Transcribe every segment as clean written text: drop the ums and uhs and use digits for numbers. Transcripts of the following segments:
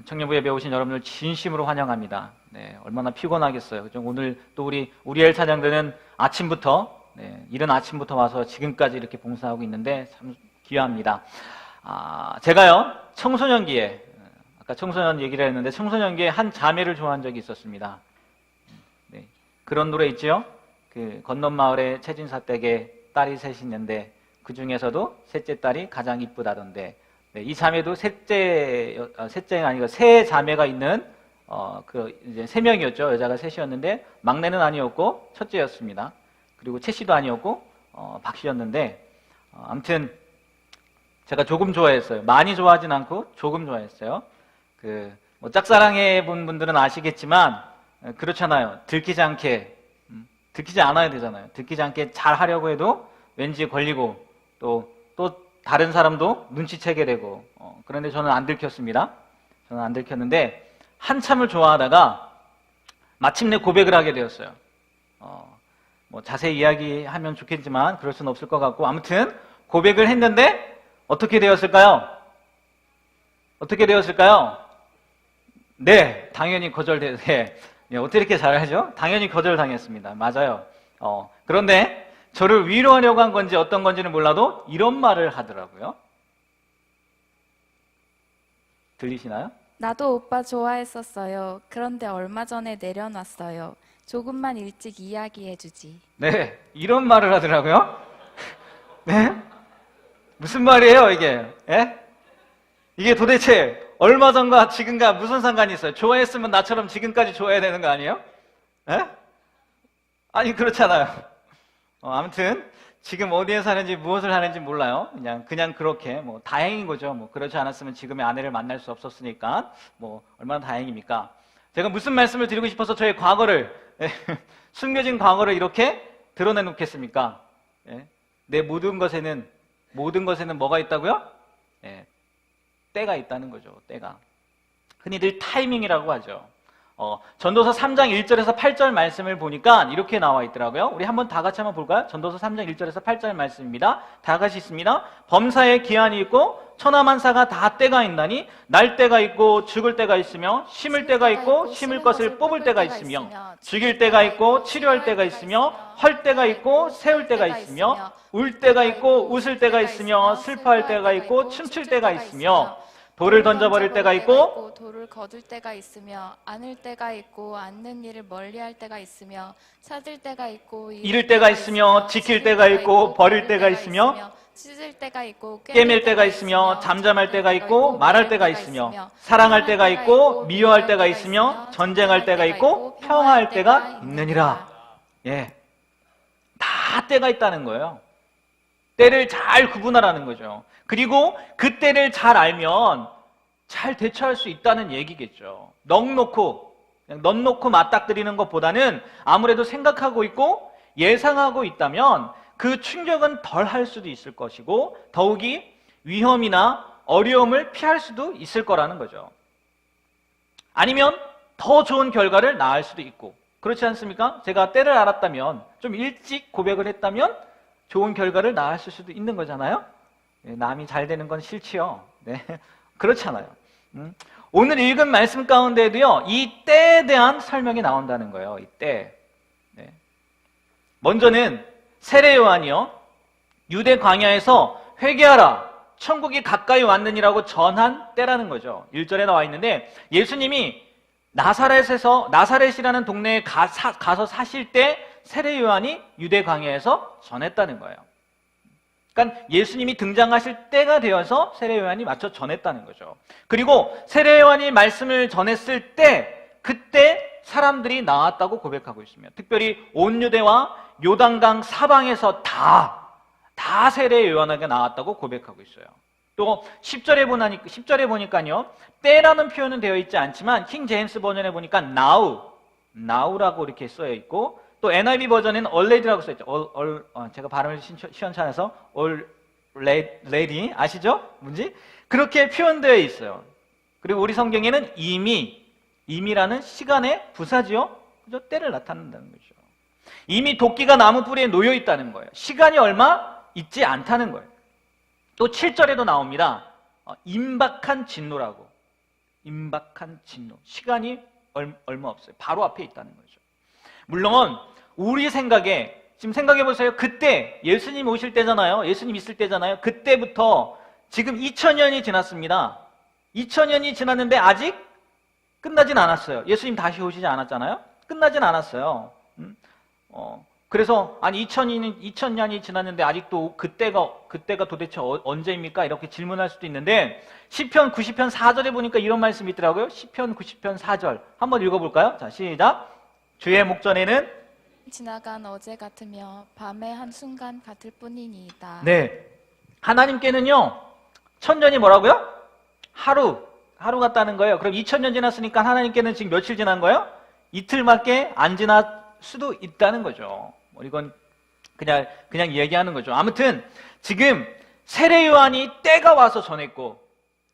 청년부 예배 오신 여러분들 진심으로 환영합니다. 네, 얼마나 피곤하겠어요. 그죠? 오늘 또 우리 우리엘 찬양대는 아침부터 이른 아침부터 와서 지금까지 이렇게 봉사하고 있는데 참 귀합니다. 제가요 청소년기에 아까 청소년 얘기를 했는데 청소년기에 한 자매를 좋아한 적이 있었습니다. 네, 그런 노래 있죠? 그 건넌 마을에 최진사 댁에 딸이 셋이 있는데 그 중에서도 셋째 딸이 가장 이쁘다던데. 네, 이 자매도 셋째가 아니고 세 자매가 있는 이제 세 명이었죠. 여자가 셋이었는데 막내는 아니었고 첫째였습니다. 그리고 채 씨도 아니었고 박 씨였는데 아무튼 제가 조금 좋아했어요. 많이 좋아하진 않고 조금 좋아했어요. 뭐 짝사랑해 본 분들은 아시겠지만 그렇잖아요. 들키지 않아야 되잖아요. 들키지 않게 잘 하려고 해도 왠지 걸리고 또 다른 사람도 눈치채게 되고 그런데 저는 안 들켰습니다. 저는 안 들켰는데 한참을 좋아하다가 마침내 고백을 하게 되었어요. 뭐 자세히 이야기하면 좋겠지만 그럴 수는 없을 것 같고 아무튼 고백을 했는데 어떻게 되었을까요? 어떻게 되었을까요? 네, 당연히 거절돼. 네, 어떻게 이렇게 잘하죠? 당연히 거절당했습니다. 맞아요. 그런데 저를 위로하려고 한 건지 어떤 건지는 몰라도 이런 말을 하더라고요. 들리시나요? 나도 오빠 좋아했었어요. 그런데 얼마 전에 내려놨어요. 조금만 일찍 이야기해주지. 네, 이런 말을 하더라고요. 네? 무슨 말이에요, 이게? 예? 이게 도대체 얼마 전과 지금과 무슨 상관이 있어요? 좋아했으면 나처럼 지금까지 좋아해야 되는 거 아니에요? 예? 아니, 그렇잖아요. 아무튼 지금 어디에 사는지 무엇을 하는지 몰라요. 그냥 그렇게 뭐 다행인 거죠. 뭐 그렇지 않았으면 지금의 아내를 만날 수 없었으니까 뭐 얼마나 다행입니까? 제가 무슨 말씀을 드리고 싶어서 저의 과거를 숨겨진 과거를 이렇게 드러내 놓겠습니까? 내 모든 것에는 뭐가 있다고요? 때가 있다는 거죠. 때가. 흔히들 타이밍이라고 하죠. 전도서 3장 1절에서 8절 말씀을 보니까 이렇게 나와 있더라고요. 우리 한번 다 같이 한번 볼까요? 전도서 3장 1절에서 8절 말씀입니다. 다 같이 있습니다. 범사에 기한이 있고 천하만사가 다 때가 있나니 날 때가 있고 죽을 때가 있으며 심을 때가 있고 심을 것을 뽑을 때가 있으며 죽일 때가 있고 치료할 때가 있으며 헐 때가 있고 세울 때가 있으며 울 때가 있고 웃을 때가 있으며 슬퍼할 때가 있고 춤출 때가 있으며 돌을 던져버릴 때가 있고 돌을 거둘 때가 있으며 안을 때가 있고 않는 일을 멀리할 때가 있으며 찾을 때가 있고 잃을 때가 있으며 지킬 때가 있고 버릴 때가 있으며 찢을 때가 있고 꿰맬 때가 있으며 잠잠할 때가 있고 말할 때가 있으며 사랑할 때가 있고 미워할 때가 있으며 전쟁할 때가 있고 평화할 때가 있느니라. 예, 다 때가 있다는 거예요. 때를 잘 구분하라는 거죠. 그리고 그 때를 잘 알면 잘 대처할 수 있다는 얘기겠죠. 그냥 넋 놓고 맞닥뜨리는 것보다는 아무래도 생각하고 있고 예상하고 있다면 그 충격은 덜 할 수도 있을 것이고 더욱이 위험이나 어려움을 피할 수도 있을 거라는 거죠. 아니면 더 좋은 결과를 낳을 수도 있고 그렇지 않습니까? 제가 때를 알았다면 좀 일찍 고백을 했다면 좋은 결과를 낳았을 수도 있는 거잖아요. 남이 잘 되는 건 싫지요. 네, 그렇잖아요. 오늘 읽은 말씀 가운데도요, 이 때에 대한 설명이 나온다는 거예요. 이 때. 네. 먼저는 세례 요한이요, 유대 광야에서 회개하라, 천국이 가까이 왔느니라고 전한 때라는 거죠. 1절에 나와 있는데 예수님이 나사렛이라는 동네에 가서 사실 때 세례 요한이 유대 광야에서 전했다는 거예요. 그러니까 예수님이 등장하실 때가 되어서 세례 요한이 마쳐 전했다는 거죠. 그리고 세례 요한이 말씀을 전했을 때 그때 사람들이 나왔다고 고백하고 있습니다. 특별히 온 유대와 요단강 사방에서 다 세례 요한에게 나왔다고 고백하고 있어요. 또 10절에 보니까요, 때라는 표현은 되어 있지 않지만 킹 제임스 버전에 보니까 now라고 이렇게 쓰여 있고 또 NIV 버전에는 already라고 써있죠. 제가 발음을 시원찮아서 already 아시죠? 뭔지? 그렇게 표현되어 있어요. 그리고 우리 성경에는 이미라는 시간의 부사지요. 그죠? 때를 나타낸다는 거죠. 이미 도끼가 나무 뿌리에 놓여 있다는 거예요. 시간이 얼마 있지 않다는 거예요. 또 7절에도 나옵니다. 임박한 진노라고. 임박한 진노. 시간이 얼마 없어요. 바로 앞에 있다는 거죠. 물론 우리 생각에 지금 생각해 보세요. 그때 예수님 오실 때잖아요. 예수님 있을 때잖아요. 그때부터 지금 2000년이 지났습니다. 2000년이 지났는데 아직 끝나진 않았어요. 예수님 다시 오시지 않았잖아요. 끝나진 않았어요. 그래서 아니 2000년이 지났는데 아직도 그때가 도대체 언제입니까? 이렇게 질문할 수도 있는데 시편 90편 4절에 보니까 이런 말씀이 있더라고요. 시편 90편 4절 한번 읽어볼까요? 자, 시작. 주의 목전에는 지나간 어제 같으며 밤의 한순간 같을 뿐이니이다. 네, 하나님께는요 천년이 뭐라고요? 하루 같다는 거예요. 그럼 2000년 지났으니까 하나님께는 지금 며칠 지난 거예요? 이틀밖에 안 지날 수도 있다는 거죠. 이건 그냥 얘기하는 거죠. 아무튼 지금 세례 요한이 때가 와서 전했고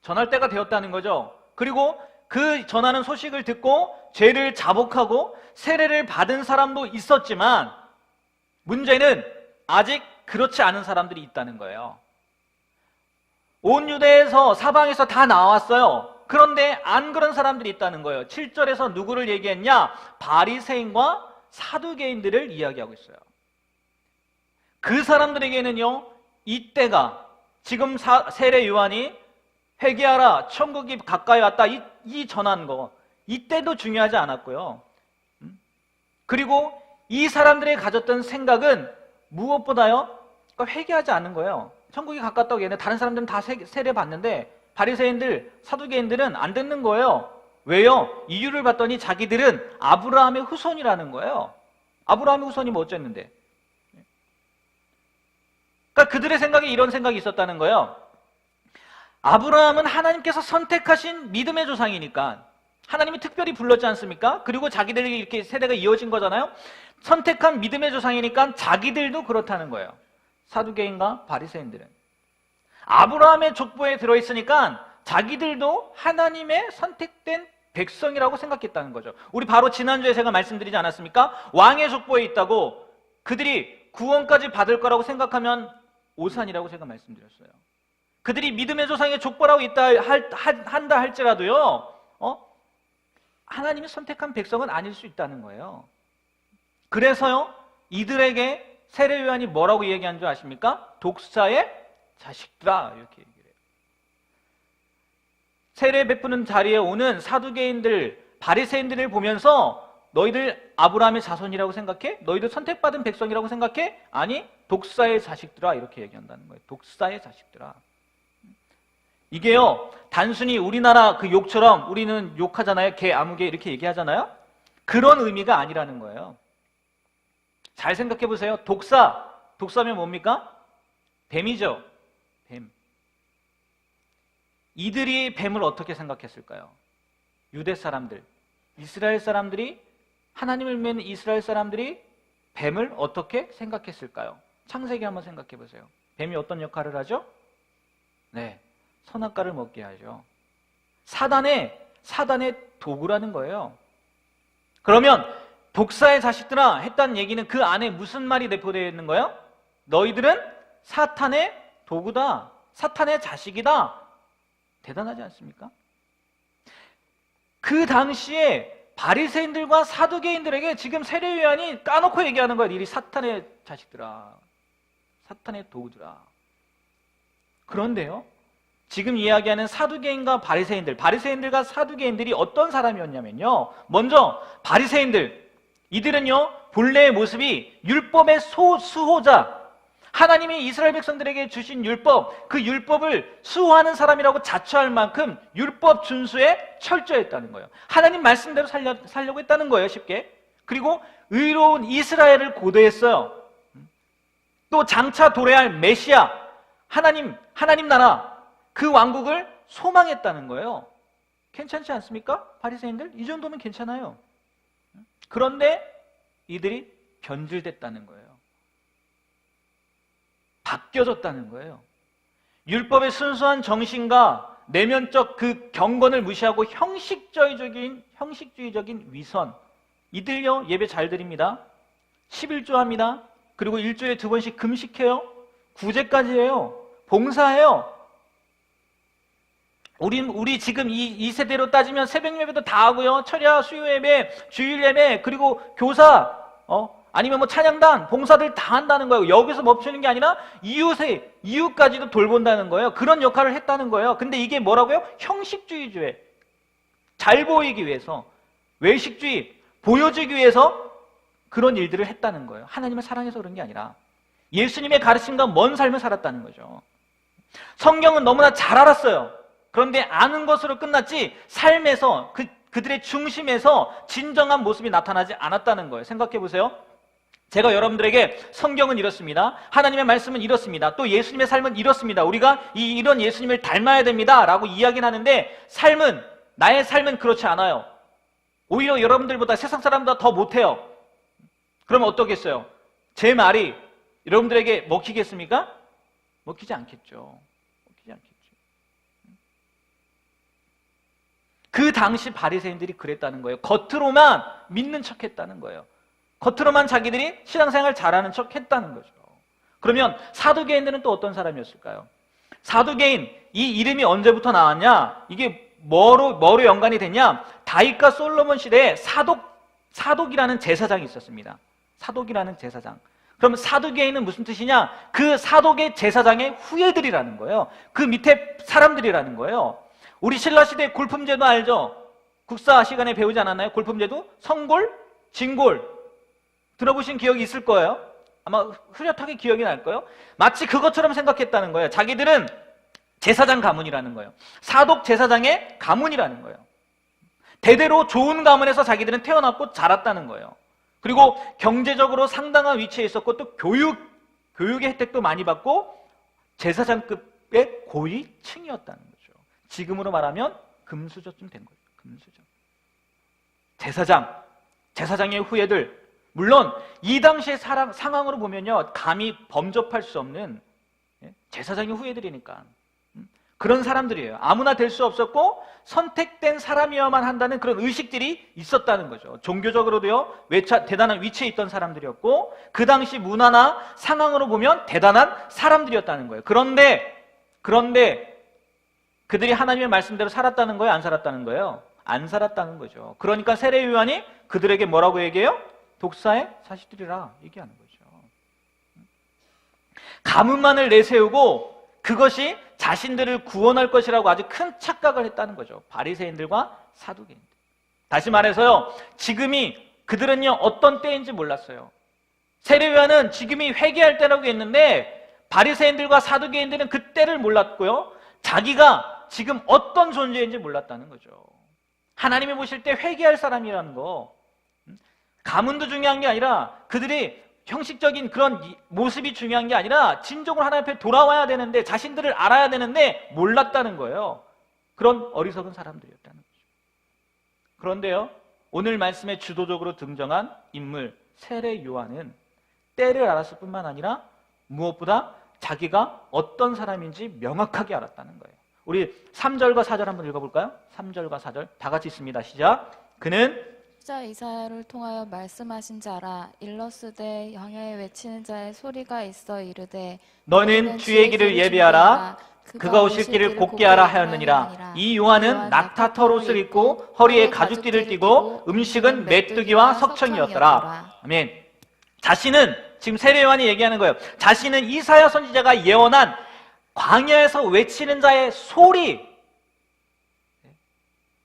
전할 때가 되었다는 거죠. 그리고 그 전하는 소식을 듣고 죄를 자복하고 세례를 받은 사람도 있었지만 문제는 아직 그렇지 않은 사람들이 있다는 거예요. 온 유대에서 사방에서 다 나왔어요. 그런데 안 그런 사람들이 있다는 거예요. 7절에서 누구를 얘기했냐? 바리새인과 사두개인들을 이야기하고 있어요. 그 사람들에게는요, 이때가 지금 세례 요한이 회개하라, 천국이 가까이 왔다 이 전한 거 이때도 중요하지 않았고요. 그리고 이 사람들이 가졌던 생각은 무엇보다요, 그러니까 회개하지 않는 거예요. 천국이 가깝다고 얘네 다른 사람들은 다 세례 받는데 바리새인들, 사두개인들은 안 듣는 거예요. 왜요? 이유를 봤더니 자기들은 아브라함의 후손이라는 거예요. 아브라함의 후손이 뭐 어쨌는데? 그러니까 그들의 생각에 이런 생각이 있었다는 거예요. 아브라함은 하나님께서 선택하신 믿음의 조상이니까 하나님이 특별히 불렀지 않습니까? 그리고 자기들이 이렇게 세대가 이어진 거잖아요. 선택한 믿음의 조상이니까 자기들도 그렇다는 거예요. 사두개인과 바리새인들은 아브라함의 족보에 들어있으니까 자기들도 하나님의 선택된 백성이라고 생각했다는 거죠. 우리 바로 지난주에 제가 말씀드리지 않았습니까? 왕의 족보에 있다고 그들이 구원까지 받을 거라고 생각하면 오산이라고 제가 말씀드렸어요. 그들이 믿음의 조상의 족보라고 한다 할지라도요, 하나님이 선택한 백성은 아닐 수 있다는 거예요. 그래서요, 이들에게 세례 요한이 뭐라고 얘기한 줄 아십니까? 독사의 자식들아, 이렇게 얘기를 해요. 세례 베푸는 자리에 오는 사두개인들, 바리새인들을 보면서 너희들 아브라함의 자손이라고 생각해? 너희들 선택받은 백성이라고 생각해? 아니, 독사의 자식들아, 이렇게 얘기한다는 거예요. 독사의 자식들아. 이게요, 단순히 우리나라 그 욕처럼 우리는 욕하잖아요. 개, 아무개 이렇게 얘기하잖아요. 그런 의미가 아니라는 거예요. 잘 생각해 보세요. 독사면 뭡니까? 뱀이죠. 뱀. 이들이 뱀을 어떻게 생각했을까요? 유대 사람들, 이스라엘 사람들이, 하나님을 믿는 이스라엘 사람들이 뱀을 어떻게 생각했을까요? 창세기 한번 생각해 보세요. 뱀이 어떤 역할을 하죠? 네, 선악과를 먹게 하죠. 사단의 도구라는 거예요. 그러면 독사의 자식들아 했다는 얘기는 그 안에 무슨 말이 내포되어 있는 거예요? 너희들은 사탄의 도구다. 사탄의 자식이다. 대단하지 않습니까? 그 당시에 바리새인들과 사두개인들에게 지금 세례 요한이 까놓고 얘기하는 거예요. 이리 사탄의 자식들아, 사탄의 도구들아. 그런데요, 지금 이야기하는 사두개인과 바리새인들과 사두개인들이 어떤 사람이었냐면요, 먼저 바리새인들, 이들은요 본래의 모습이 율법의 수호자, 하나님이 이스라엘 백성들에게 주신 율법, 그 율법을 수호하는 사람이라고 자처할 만큼 율법 준수에 철저했다는 거예요. 하나님 말씀대로 살려고 했다는 거예요, 쉽게. 그리고 의로운 이스라엘을 고대했어요. 또 장차 도래할 메시아, 하나님 나라, 그 왕국을 소망했다는 거예요. 괜찮지 않습니까? 바리새인들? 이 정도면 괜찮아요. 그런데 이들이 변질됐다는 거예요. 바뀌어졌다는 거예요. 율법의 순수한 정신과 내면적 그 경건을 무시하고 형식주의적인 위선. 이들요, 예배 잘 드립니다. 11조 합니다. 그리고 일주일에 2번씩 금식해요. 구제까지 해요. 봉사해요. 우리 지금 이 세대로 따지면 새벽 예배도 다 하고요. 철야, 수요 예배, 주일 예배, 그리고 교사, 아니면 뭐 찬양단, 봉사들 다 한다는 거예요. 여기서 멈추는 게 아니라 이웃까지도 돌본다는 거예요. 그런 역할을 했다는 거예요. 근데 이게 뭐라고요? 형식주의주의. 잘 보이기 위해서, 외식주의, 보여주기 위해서 그런 일들을 했다는 거예요. 하나님을 사랑해서 그런 게 아니라 예수님의 가르침과 먼 삶을 살았다는 거죠. 성경은 너무나 잘 알았어요. 그런데 아는 것으로 끝났지 삶에서 그들의 중심에서 진정한 모습이 나타나지 않았다는 거예요. 생각해 보세요. 제가 여러분들에게 성경은 이렇습니다. 하나님의 말씀은 이렇습니다. 또 예수님의 삶은 이렇습니다. 우리가 이런 예수님을 닮아야 됩니다. 라고 이야기는 하는데 나의 삶은 그렇지 않아요. 오히려 여러분들보다 세상 사람보다 더 못해요. 그러면 어떻겠어요? 제 말이 여러분들에게 먹히겠습니까? 먹히지 않겠죠. 먹히지 않겠죠. 그 당시 바리새인들이 그랬다는 거예요. 겉으로만 믿는 척했다는 거예요. 겉으로만 자기들이 신앙생활 잘하는 척했다는 거죠. 그러면 사두개인들은 또 어떤 사람이었을까요? 사두개인, 이 이름이 언제부터 나왔냐? 이게 뭐로 연관이 됐냐? 다윗과 솔로몬 시대에 사독이라는 제사장이 있었습니다. 사독이라는 제사장. 그럼 사두개인은 무슨 뜻이냐? 그 사독의 제사장의 후예들이라는 거예요. 그 밑에 사람들이라는 거예요. 우리 신라시대 골품제도 알죠? 국사 시간에 배우지 않았나요? 골품제도? 성골, 진골. 들어보신 기억이 있을 거예요. 아마 후렷하게 기억이 날 거예요. 마치 그것처럼 생각했다는 거예요. 자기들은 제사장 가문이라는 거예요. 사독 제사장의 가문이라는 거예요. 대대로 좋은 가문에서 자기들은 태어났고 자랐다는 거예요. 그리고 경제적으로 상당한 위치에 있었고 또 교육의 혜택도 많이 받고 제사장급의 고위층이었다는 거죠. 지금으로 말하면 금수저쯤 된 거예요. 금수저. 제사장의 후예들. 물론 이 당시의 상황으로 보면요, 감히 범접할 수 없는 제사장의 후예들이니까 그런 사람들이에요. 아무나 될 수 없었고 선택된 사람이어야만 한다는 그런 의식들이 있었다는 거죠. 종교적으로도요, 대단한 위치에 있던 사람들이었고 그 당시 문화나 상황으로 보면 대단한 사람들이었다는 거예요. 그런데 그들이 하나님의 말씀대로 살았다는 거예요? 안 살았다는 거예요? 안 살았다는 거죠. 그러니까 세례 요한이 그들에게 뭐라고 얘기해요? 독사의 자식들이라 얘기하는 거죠. 가문만을 내세우고 그것이 자신들을 구원할 것이라고 아주 큰 착각을 했다는 거죠. 바리새인들과 사두개인들. 다시 말해서요, 그들은요 어떤 때인지 몰랐어요. 세례 요한은 지금이 회개할 때라고 했는데 바리새인들과 사두개인들은 그 때를 몰랐고요, 자기가 지금 어떤 존재인지 몰랐다는 거죠. 하나님이 보실 때 회개할 사람이라는 거, 가문도 중요한 게 아니라 그들이 형식적인 그런 모습이 중요한 게 아니라 진정으로 하나님 앞에 돌아와야 되는데, 자신들을 알아야 되는데 몰랐다는 거예요. 그런 어리석은 사람들이었다는 거죠. 그런데요, 오늘 말씀에 주도적으로 등장한 인물 세례 요한은 때를 알았을 뿐만 아니라 무엇보다 자기가 어떤 사람인지 명확하게 알았다는 거예요. 우리 3절과 4절 한번 읽어볼까요? 3절과 4절 다 같이 있습니다. 시작. 그는 선지자 이사야를 통하여 말씀하신 자라. 일러스되 광야에 외치는 자의 소리가 있어 이르되 너는 주의 길을 예비하라. 그가 오실 길을 곧게 하라 하였느니라. 이 요한은 낙타털 옷을 입고 허리에 가죽띠를 띠고 음식은 메뚜기와 석청이었더라. 아멘. 지금 세례 요한이 얘기하는 거예요. 자신은 이사야 선지자가 예언한 광야에서 외치는 자의 소리,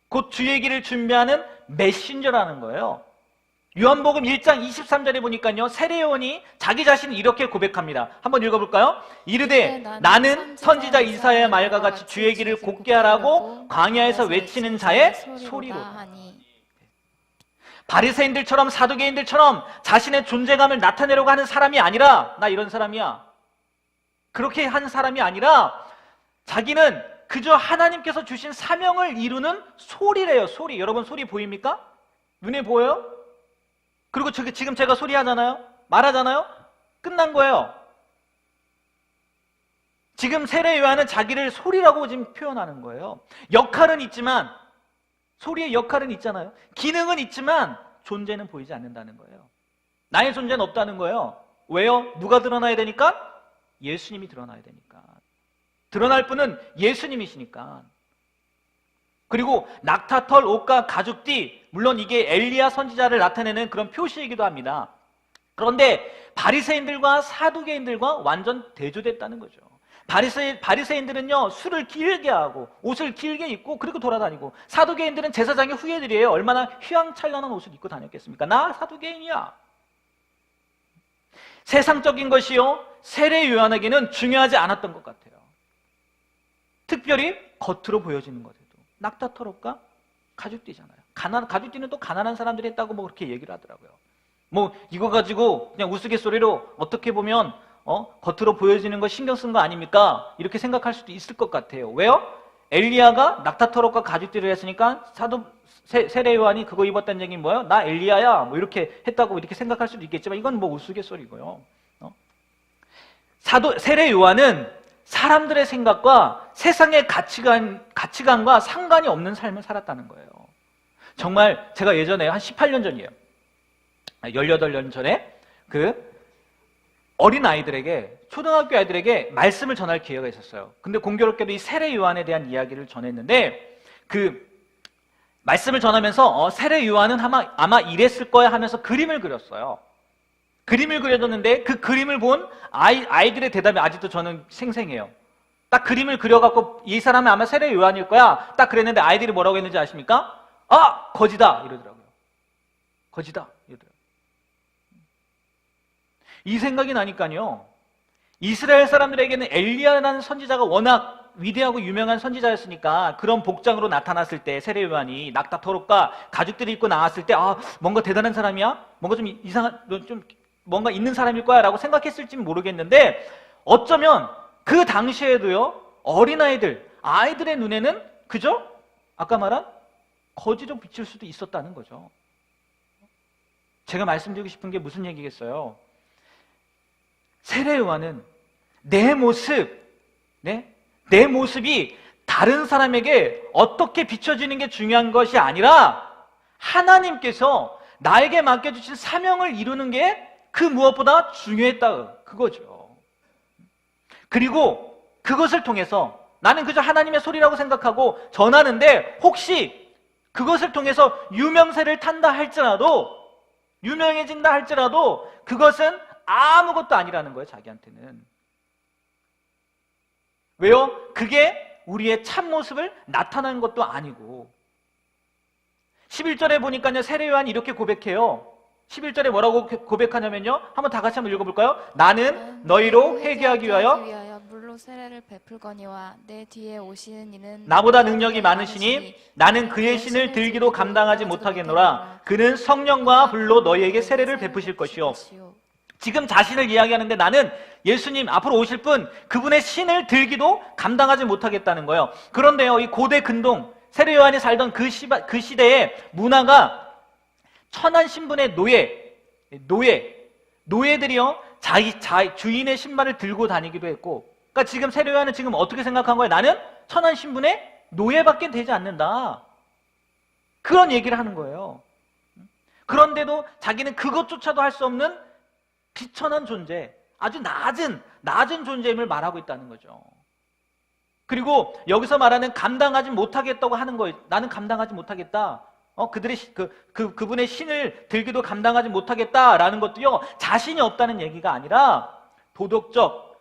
곧 주의 길을 준비하는 메신저라는 거예요. 요한복음 1장 23절에 보니까요, 세례 요한이 자기 자신을 이렇게 고백합니다. 한번 읽어볼까요? 이르되 나는 선지자 이사야의 말과 같이 주의 길을 곧게 하라고 광야에서 외치는 자의 소리로다. 바리새인들처럼 사두개인들처럼 자신의 존재감을 나타내려고 하는 사람이 아니라, 나 이런 사람이야, 그렇게 한 사람이 아니라 자기는 그저 하나님께서 주신 사명을 이루는 소리래요. 소리. 여러분 소리 보입니까? 눈에 보여요? 그리고 지금 제가 소리하잖아요? 말하잖아요? 끝난 거예요. 지금 세례 요한은 자기를 소리라고 지금 표현하는 거예요. 역할은 있지만, 소리의 역할은 있잖아요. 기능은 있지만 존재는 보이지 않는다는 거예요. 나의 존재는 없다는 거예요. 왜요? 누가 드러나야 되니까? 예수님이 드러나야 되니까. 드러날 분은 예수님이시니까. 그리고 낙타털 옷과 가죽띠, 물론 이게 엘리야 선지자를 나타내는 그런 표시이기도 합니다. 그런데 바리새인들과 사두개인들과 완전 대조됐다는 거죠. 바리새인들은요, 술을 길게 하고 옷을 길게 입고 그리고 돌아다니고, 사두개인들은 제사장의 후예들이에요. 얼마나 휘황찬란한 옷을 입고 다녔겠습니까? 나 사두개인이야. 세상적인 것이요, 세례 요한에게는 중요하지 않았던 것 같아요. 특별히 겉으로 보여지는 것에도 낙타털 옷과 가죽띠잖아요. 가죽띠는 또 가난한 사람들이 했다고 뭐 그렇게 얘기를 하더라고요. 뭐 이거 가지고 그냥 우스갯소리로 어떻게 보면 겉으로 보여지는 거 신경 쓴 거 아닙니까? 이렇게 생각할 수도 있을 것 같아요. 왜요? 엘리야가 낙타털 옷과 가죽띠를 했으니까 세례 요한이 그거 입었다는 얘기는 뭐예요? 나 엘리야야 뭐 이렇게 했다고 이렇게 생각할 수도 있겠지만 이건 뭐 우스갯소리고요. 세례 요한은 사람들의 생각과 세상의 가치관과 상관이 없는 삶을 살았다는 거예요. 정말 제가 예전에 한 18년 전이에요. 18년 전에 그 어린 아이들에게, 초등학교 아이들에게 말씀을 전할 기회가 있었어요. 근데 공교롭게도 이 세례 요한에 대한 이야기를 전했는데, 그 말씀을 전하면서 세례 요한은 아마 이랬을 거야 하면서 그림을 그렸어요. 그림을 그려줬는데 그 그림을 본 아이들의 대답이 아직도 저는 생생해요. 딱 그림을 그려갖고 이 사람은 아마 세례 요한일 거야 딱 그랬는데 아이들이 뭐라고 했는지 아십니까? 아! 거지다! 이러더라고요. 거지다! 이러더라고요. 이 생각이 나니까요, 이스라엘 사람들에게는 엘리야라는 선지자가 워낙 위대하고 유명한 선지자였으니까 그런 복장으로 나타났을 때 세례 요한이 낙타털 옷과 가죽들을 입고 나왔을 때 뭔가 대단한 사람이야? 뭔가 좀 좀 뭔가 있는 사람일 거야 라고 생각했을지는 모르겠는데, 어쩌면 그 당시에도요, 어린아이들, 아이들의 눈에는 그저 아까 말한 거지로 비칠 수도 있었다는 거죠. 제가 말씀드리고 싶은 게 무슨 얘기겠어요? 세례 요한은 내 모습이 다른 사람에게 어떻게 비춰지는 게 중요한 것이 아니라 하나님께서 나에게 맡겨주신 사명을 이루는 게 그 무엇보다 중요했다, 그거죠. 그리고 그것을 통해서 나는 그저 하나님의 소리라고 생각하고 전하는데, 혹시 그것을 통해서 유명세를 탄다 할지라도, 유명해진다 할지라도 그것은 아무것도 아니라는 거예요, 자기한테는. 왜요? 그게 우리의 참모습을 나타나는 것도 아니고. 11절에 보니까요, 세례 요한이 이렇게 고백해요. 11절에 뭐라고 고백하냐면요, 한번 다 같이 한번 읽어볼까요? 나는 너희로 회개하기 위하여 물로 세례를 베풀거니와 내 뒤에 오시는 이는 나보다 능력이 많으시니 나는 그의 신을 들기도 감당하지 못하겠노라. 그는 성령과 불로 너희에게 세례를 베푸실 것이요. 지금 자신을 이야기하는데 나는 예수님 앞으로 오실 분, 그분의 신을 들기도 감당하지 못하겠다는 거예요. 그런데요, 이 고대 근동 세례 요한이 살던 그 시대의 문화가 천한 신분의 노예들이요, 자기 주인의 신발을 들고 다니기도 했고, 그러니까 지금 세례 요한은 지금 어떻게 생각한 거예요? 나는 천한 신분의 노예밖에 되지 않는다, 그런 얘기를 하는 거예요. 그런데도 자기는 그것조차도 할 수 없는 비천한 존재, 아주 낮은 존재임을 말하고 있다는 거죠. 그리고 여기서 말하는 감당하지 못하겠다고 하는 거예요. 나는 감당하지 못하겠다. 그들의 그분의 신을 들기도 감당하지 못하겠다라는 것도요, 자신이 없다는 얘기가 아니라 도덕적,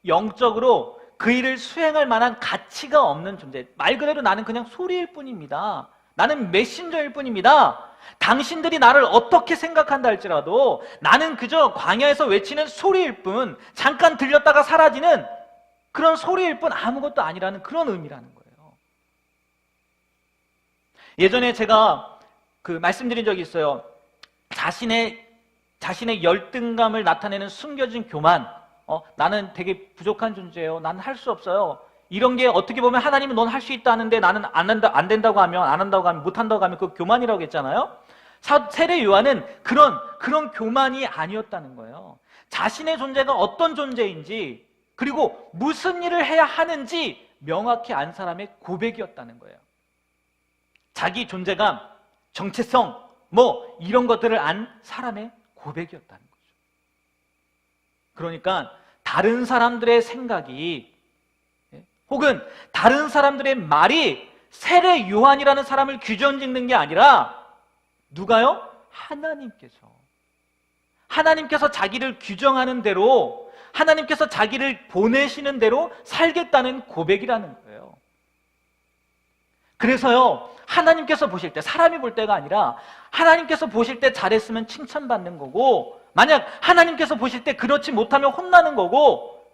영적으로 그 일을 수행할 만한 가치가 없는 존재. 말 그대로 나는 그냥 소리일 뿐입니다. 나는 메신저일 뿐입니다. 당신들이 나를 어떻게 생각한다 할지라도 나는 그저 광야에서 외치는 소리일 뿐, 잠깐 들렸다가 사라지는 그런 소리일 뿐 아무것도 아니라는 그런 의미라는 거예요. 예전에 제가 말씀드린 적이 있어요. 자신의 열등감을 나타내는 숨겨진 교만, 나는 되게 부족한 존재예요, 나는 할 수 없어요, 이런 게 어떻게 보면 하나님은 넌 할 수 있다 하는데 나는 안 된다고 하면, 안 한다고 하면, 못 한다고 하면 그 교만이라고 했잖아요. 세례 요한은 그런 교만이 아니었다는 거예요. 자신의 존재가 어떤 존재인지, 그리고 무슨 일을 해야 하는지 명확히 안 사람의 고백이었다는 거예요. 자기 존재감, 정체성, 뭐 이런 것들을 안 사람의 고백이었다는 거죠. 그러니까 다른 사람들의 생각이, 혹은 다른 사람들의 말이 세례 요한이라는 사람을 규정 짓는 게 아니라 누가요? 하나님께서 자기를 규정하는 대로, 하나님께서 자기를 보내시는 대로 살겠다는 고백이라는 거예요. 그래서요, 하나님께서 보실 때, 사람이 볼 때가 아니라 하나님께서 보실 때 잘했으면 칭찬받는 거고, 만약 하나님께서 보실 때 그렇지 못하면 혼나는 거고,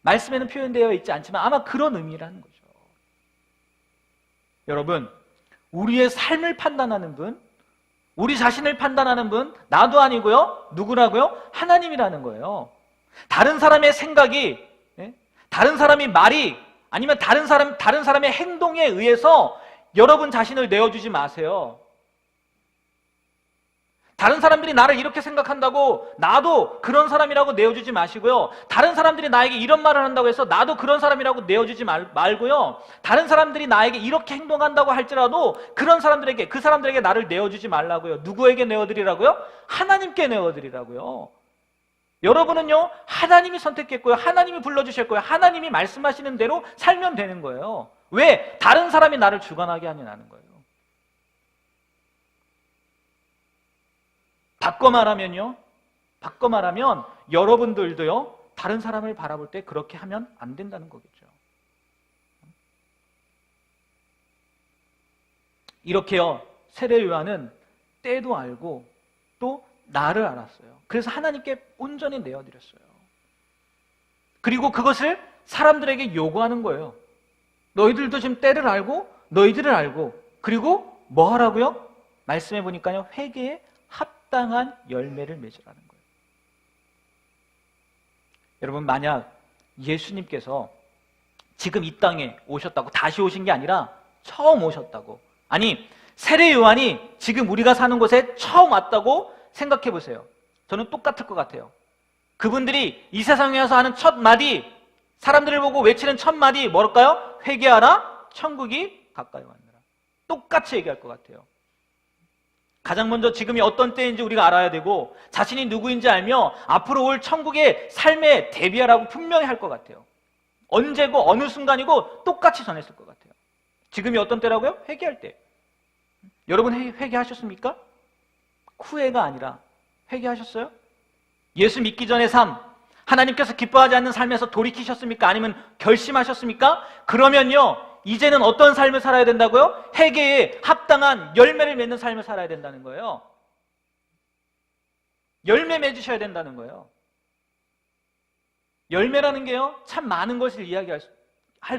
말씀에는 표현되어 있지 않지만 아마 그런 의미라는 거죠. 여러분, 우리의 삶을 판단하는 분, 우리 자신을 판단하는 분, 나도 아니고요, 누구라고요? 하나님이라는 거예요. 다른 사람의 생각이, 다른 사람의 말이, 아니면 다른 사람의 행동에 의해서 여러분 자신을 내어주지 마세요. 다른 사람들이 나를 이렇게 생각한다고 나도 그런 사람이라고 내어주지 마시고요. 다른 사람들이 나에게 이런 말을 한다고 해서 나도 그런 사람이라고 내어주지 말고요. 다른 사람들이 나에게 이렇게 행동한다고 할지라도 그 사람들에게 나를 내어주지 말라고요. 누구에게 내어드리라고요? 하나님께 내어드리라고요. 여러분은요, 하나님이 선택했고요, 하나님이 불러주셨고요, 하나님이 말씀하시는 대로 살면 되는 거예요. 왜? 다른 사람이 나를 주관하게 하냐는 거예요. 바꿔 말하면 여러분들도요, 다른 사람을 바라볼 때 그렇게 하면 안 된다는 거겠죠. 이렇게요, 세례 요한은 때도 알고 또 나를 알았어요. 그래서 하나님께 온전히 내어드렸어요. 그리고 그것을 사람들에게 요구하는 거예요. 너희들도 지금 때를 알고, 너희들을 알고, 그리고 뭐 하라고요? 말씀해 보니까요, 회개에 합당한 열매를 맺으라는 거예요. 여러분, 만약 예수님께서 지금 이 땅에 오셨다고, 다시 오신 게 아니라 처음 오셨다고, 아니 세례 요한이 지금 우리가 사는 곳에 처음 왔다고 생각해 보세요. 저는 똑같을 것 같아요. 그분들이 이 세상에 와서 하는 첫 마디, 사람들을 보고 외치는 첫 마디 뭘까요? 회개하라, 천국이 가까이 왔느라. 똑같이 얘기할 것 같아요. 가장 먼저 지금이 어떤 때인지 우리가 알아야 되고, 자신이 누구인지 알며 앞으로 올 천국의 삶에 대비하라고 분명히 할 것 같아요. 언제고 어느 순간이고 똑같이 전했을 것 같아요. 지금이 어떤 때라고요? 회개할 때. 여러분 회개하셨습니까? 후회가 아니라 회개하셨어요? 예수 믿기 전의 삶, 하나님께서 기뻐하지 않는 삶에서 돌이키셨습니까? 아니면 결심하셨습니까? 그러면요, 이제는 어떤 삶을 살아야 된다고요? 회개에 합당한 열매를 맺는 삶을 살아야 된다는 거예요. 열매 맺으셔야 된다는 거예요. 열매라는 게요, 참 많은 것을 이야기할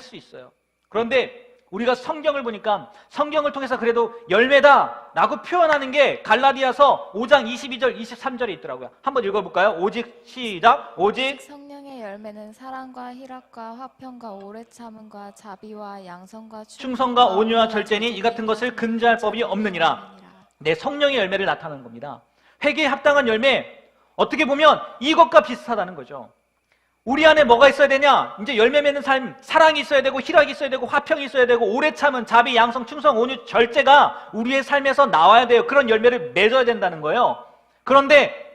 수 있어요. 그런데 우리가 성경을 보니까 성경을 통해서 그래도 열매다라고 표현하는 게 갈라디아서 5장 22절, 23절에 있더라고요. 한번 읽어볼까요? 오직, 시작. 오직 성령의 열매는 사랑과 희락과 화평과 오래 참음과 자비와 양선과 충성과 온유와 절제니 이 같은 것을 금지할 법이 없느니라. 네, 성령의 열매를 나타내는 겁니다. 회개에 합당한 열매, 어떻게 보면 이것과 비슷하다는 거죠. 우리 안에 뭐가 있어야 되냐? 이제 열매 맺는 삶, 사랑이 있어야 되고, 희락이 있어야 되고, 화평이 있어야 되고, 오래 참은 자비, 양성, 충성, 온유, 절제가 우리의 삶에서 나와야 돼요. 그런 열매를 맺어야 된다는 거예요. 그런데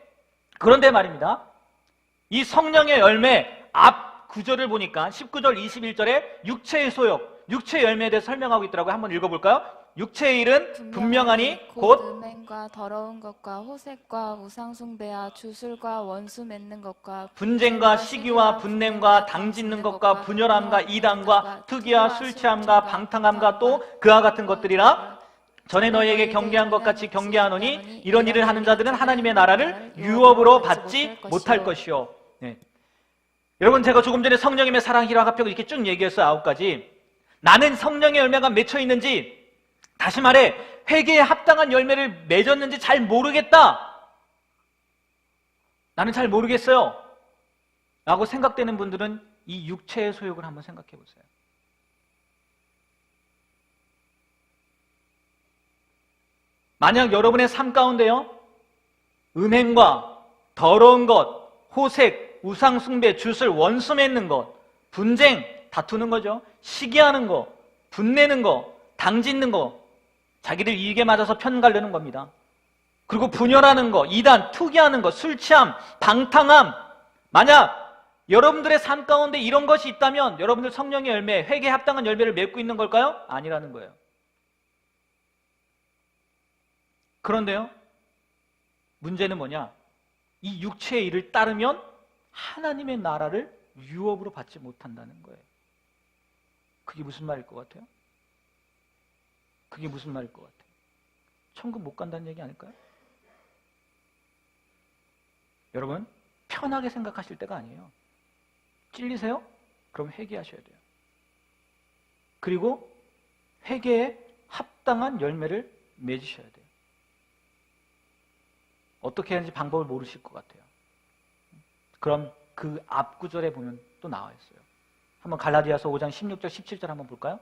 말입니다. 이 성령의 열매 앞 구절을 보니까 19절, 21절에 육체의 소욕, 육체의 열매에 대해서 설명하고 있더라고요. 한번 읽어볼까요? 육체의 일은 분명하니 곧 음행과 더러운 것과 호색과 우상숭배와 주술과 원수 맺는 것과 분쟁과 시기와 분냄과 당짓는 것과 분열함과 이단과 투기와 술취함과 방탕함과 또 그와 같은 것들이라. 전에 너희에게 경계한 것 같이 경계하노니 이런 일을 하는 자들은 하나님의 나라를 유업으로 받지 못할 것이요. 네. 여러분, 제가 조금 전에 성령님의 사랑, 희락, 화평 이렇게 쭉 얘기했어요. 9가지. 나는 성령의 열매가 맺혀 있는지, 다시 말해 회개에 합당한 열매를 맺었는지 잘 모르겠다, 나는 잘 모르겠어요 라고 생각되는 분들은 이 육체의 소욕을 한번 생각해 보세요. 만약 여러분의 삶 가운데요, 음행과 더러운 것, 호색, 우상숭배, 주술, 원수 맺는 것, 분쟁, 다투는 거죠, 시기하는 거, 분내는 거, 당짓는 거, 자기들 이익에 맞아서 편 가르는 겁니다. 그리고 분열하는 거, 이단, 투기하는 거, 술 취함, 방탕함, 만약 여러분들의 삶 가운데 이런 것이 있다면 여러분들 성령의 열매, 회개에 합당한 열매를 맺고 있는 걸까요? 아니라는 거예요. 그런데요, 문제는 뭐냐? 이 육체의 일을 따르면 하나님의 나라를 유업으로 받지 못한다는 거예요. 그게 무슨 말일 것 같아요? 그게 무슨 말일 것 같아요? 천국 못 간다는 얘기 아닐까요? 여러분, 편하게 생각하실 때가 아니에요. 찔리세요? 그럼 회개하셔야 돼요. 그리고 회개에 합당한 열매를 맺으셔야 돼요. 어떻게 하는지 방법을 모르실 것 같아요. 그럼 그 앞 구절에 보면 또 나와 있어요. 한번 갈라디아서 5장 16절 17절 한번 볼까요?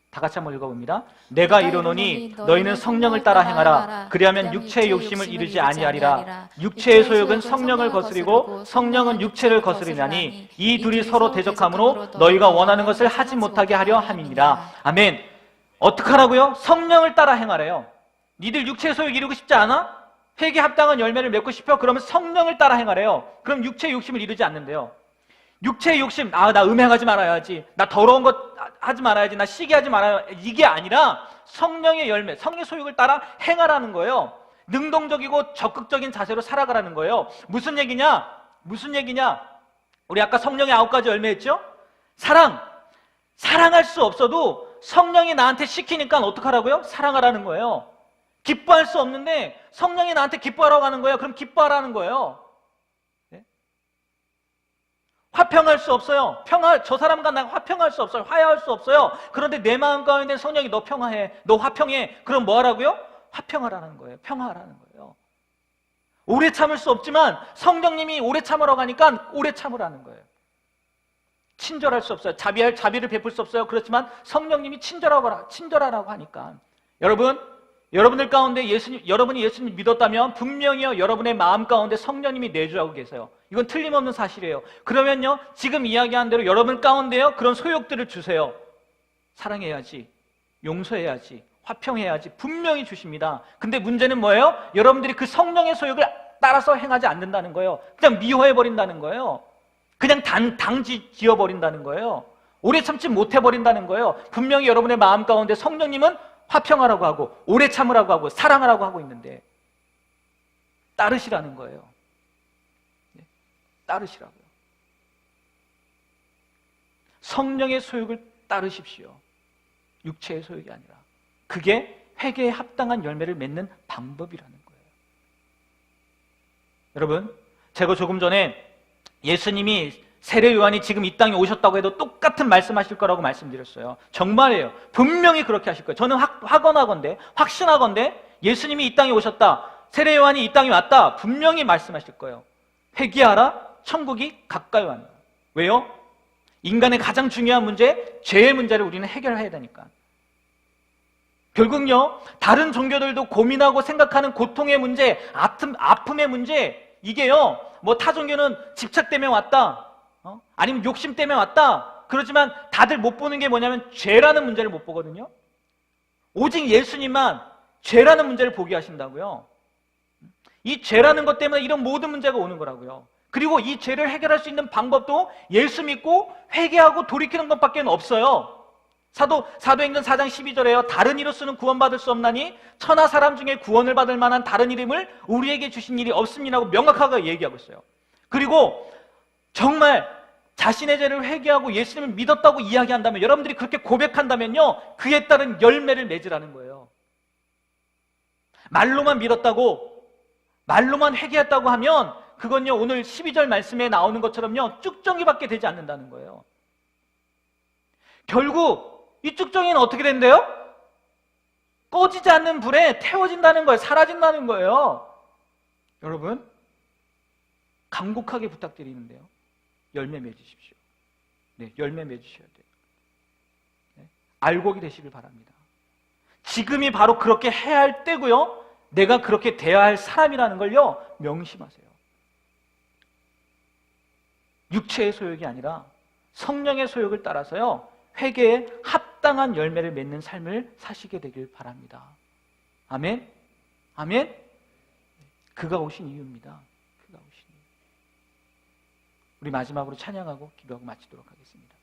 다 같이 한번 읽어봅니다. 내가 이르노니 너희는 성령을 따라 행하라. 그리하면 육체의 욕심을 이루지 아니하리라. 육체의 소욕은 성령을 거스리고 성령은 육체를 거스리나니 이 둘이 서로 대적하므로 너희가 원하는 것을 하지 못하게 하려 함이니라. 아멘. 어떡하라고요? 성령을 따라 행하래요. 니들 육체의 소욕 이루고 싶지 않아? 회개에 합당한 열매를 맺고 싶어? 그러면 성령을 따라 행하래요. 그럼 육체의 욕심을 이루지 않는데요. 육체의 욕심, 나 음행하지 말아야지, 나 더러운 것 하지 말아야지, 나 시기하지 말아야, 이게 아니라 성령의 열매, 성의 소욕을 따라 행하라는 거예요. 능동적이고 적극적인 자세로 살아가라는 거예요. 무슨 얘기냐? 우리 아까 성령의 9가지 열매 했죠? 사랑할 수 없어도 성령이 나한테 시키니까 어떡하라고요? 사랑하라는 거예요. 기뻐할 수 없는데 성령이 나한테 기뻐하라고 하는 거예요. 그럼 기뻐하라는 거예요. 화평할 수 없어요. 저 사람과 나 화평할 수 없어요. 화해할 수 없어요. 그런데 내 마음 가운데 성령이 너 평화해, 너 화평해. 그럼 뭐 하라고요? 화평하라는 거예요. 평화하라는 거예요. 오래 참을 수 없지만 성령님이 오래 참으라고 하니까 오래 참으라는 거예요. 친절할 수 없어요. 자비를 베풀 수 없어요. 그렇지만 성령님이 친절하라고 하니까. 여러분들 가운데 여러분이 예수님 믿었다면 분명히요, 여러분의 마음 가운데 성령님이 내주하고 계세요. 이건 틀림없는 사실이에요. 그러면요, 지금 이야기한 대로 여러분 가운데요, 그런 소욕들을 주세요. 사랑해야지, 용서해야지, 화평해야지 분명히 주십니다. 근데 문제는 뭐예요? 여러분들이 그 성령의 소욕을 따라서 행하지 않는다는 거예요. 그냥 미워해버린다는 거예요. 그냥 지어버린다는 거예요. 오래 참지 못해버린다는 거예요. 분명히 여러분의 마음 가운데 성령님은 화평하라고 하고 오래 참으라고 하고 사랑하라고 하고 있는데 따르시라는 거예요. 따르시라고요. 성령의 소욕을 따르십시오. 육체의 소욕이 아니라. 그게 회개에 합당한 열매를 맺는 방법이라는 거예요. 여러분, 제가 조금 전에 예수님이 세례 요한이 지금 이 땅에 오셨다고 해도 똑같은 말씀하실 거라고 말씀드렸어요. 정말이에요. 분명히 그렇게 하실 거예요. 저는 확신하건대 예수님이 이 땅에 오셨다, 세례 요한이 이 땅에 왔다, 분명히 말씀하실 거예요. 회개하라, 천국이 가까이 왔다. 왜요? 인간의 가장 중요한 문제, 죄의 문제를 우리는 해결해야 되니까. 결국요, 다른 종교들도 고민하고 생각하는 고통의 문제, 아픔의 문제, 이게요, 뭐 타 종교는 집착 때문에 왔다, 아니면 욕심 때문에 왔다, 그러지만 다들 못 보는 게 뭐냐면 죄라는 문제를 못 보거든요. 오직 예수님만 죄라는 문제를 보게 하신다고요. 이 죄라는 것 때문에 이런 모든 문제가 오는 거라고요. 그리고 이 죄를 해결할 수 있는 방법도 예수 믿고 회개하고 돌이키는 것밖에 없어요. 사도행전 4장 12절에요. 다른 이로서는 구원받을 수 없나니 천하 사람 중에 구원을 받을 만한 다른 이름을 우리에게 주신 일이 없습니다라고 명확하게 얘기하고 있어요. 그리고 정말 자신의 죄를 회개하고 예수님을 믿었다고 이야기한다면, 여러분들이 그렇게 고백한다면요, 그에 따른 열매를 맺으라는 거예요. 말로만 믿었다고, 말로만 회개했다고 하면 그건요, 오늘 12절 말씀에 나오는 것처럼요, 쭉정이밖에 되지 않는다는 거예요. 결국 이 쭉정이는 어떻게 된대요? 꺼지지 않는 불에 태워진다는 거예요. 사라진다는 거예요. 여러분, 간곡하게 부탁드리는데요, 열매 맺으십시오. 네, 열매 맺으셔야 돼요. 네, 알곡이 되시길 바랍니다. 지금이 바로 그렇게 해야 할 때고요, 내가 그렇게 돼야 할 사람이라는 걸요, 명심하세요. 육체의 소욕이 아니라 성령의 소욕을 따라서요, 회개에 합당한 열매를 맺는 삶을 사시게 되길 바랍니다. 아멘? 아멘? 그가 오신 이유입니다. 그가 오신 이유. 우리 마지막으로 찬양하고 기도하고 마치도록 하겠습니다.